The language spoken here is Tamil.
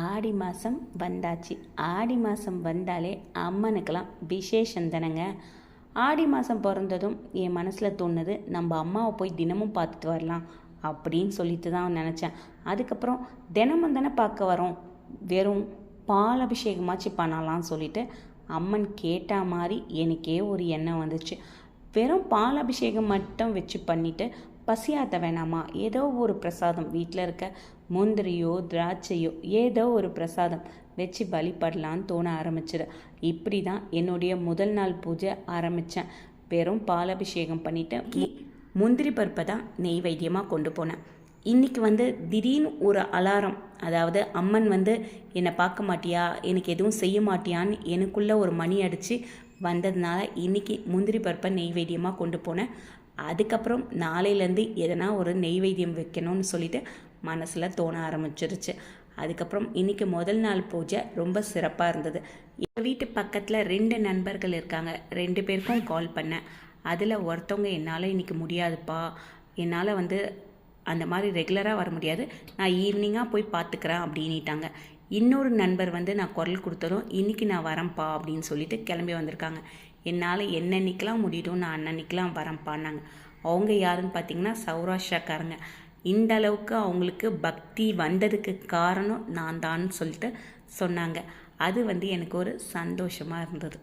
ஆடி மாதம் வந்தாச்சு. ஆடி மாதம் வந்தாலே அம்மனுக்கெல்லாம் விசேஷம் தானேங்க. ஆடி மாதம் பிறந்ததும் என் மனசில் தோணுது, நம்ம அம்மாவை போய் தினமும் பார்த்துட்டு வரலாம் அப்படின்னு சொல்லிட்டு தான் நினச்சேன். அதுக்கப்புறம் தினமும் தானே பார்க்க வரோம், வெறும் பால் அபிஷேகமாச்சு பண்ணலாம்னு சொல்லிட்டு அம்மன் கேட்ட மாதிரி எனக்கே ஒரு எண்ணம் வந்துச்சு. வெறும் பால் அபிஷேகம் மட்டும் வச்சு பண்ணிவிட்டு பசியாத்த வேணாமா, ஏதோ ஒரு பிரசாதம் வீட்டில் இருக்க முந்திரியோ திராட்சையோ ஏதோ ஒரு பிரசாதம் வச்சு வழிபடலான்னு தோண ஆரம்பிச்சிடு. இப்படி தான் என்னுடைய முதல் நாள் பூஜை ஆரம்பித்தேன். வெறும் பால் அபிஷேகம் பண்ணிவிட்டு முந்திரி பருப்பை தான் நெய்வேத்தியமாக கொண்டு போனேன். இன்றைக்கி திடீர்னு ஒரு அலாரம், அதாவது அம்மன் என்னை பார்க்க மாட்டியா, எனக்கு எதுவும் செய்ய மாட்டியான்னு எனக்குள்ளே ஒரு மணி அடித்து வந்ததுனால இன்றைக்கி முந்திரி பருப்பை நெய்வேத்தியமாக கொண்டு போனேன். அதுக்கப்புறம் நாளையிலேருந்து எதனா ஒரு நெய்வேத்தியம் வைக்கணும்னு சொல்லிட்டு மனசில் தோண ஆரம்பிச்சிருச்சு. அதுக்கப்புறம் இன்றைக்கி முதல் நாள் பூஜை ரொம்ப சிறப்பாக இருந்தது. எங்கள் வீட்டு பக்கத்தில் 2 நண்பர்கள் இருக்காங்க. 2 பேருக்கும் கால் பண்ணேன். அதில் ஒருத்தவங்க என்னால் இன்றைக்கி முடியாதுப்பா, என்னால் அந்த மாதிரி ரெகுலராக வர முடியாது, நான் ஈவினிங்காக போய் பார்த்துக்கிறேன் அப்படின்ட்டாங்க. இன்னொரு நண்பர் நான் குரல் கொடுத்ததும் இன்றைக்கி நான் வரேன்ப்பா அப்படின்னு சொல்லிட்டு கிளம்பி வந்திருக்காங்க. என்னால் என்னன்னைக்கெலாம் முடியும், நான் அன்னன்னைக்கெலாம் வரேன்ப்பான்னாங்க. அவங்க யாருன்னு பார்த்தீங்கன்னா சௌராஷ்டிராக்காரங்க. இந்த அளவுக்கு அவங்களுக்கு பக்தி வந்ததுக்கு காரணம் நான் தான் சொல்லிட்டு சொன்னாங்க. அது எனக்கு ஒரு சந்தோஷமாக இருந்தது.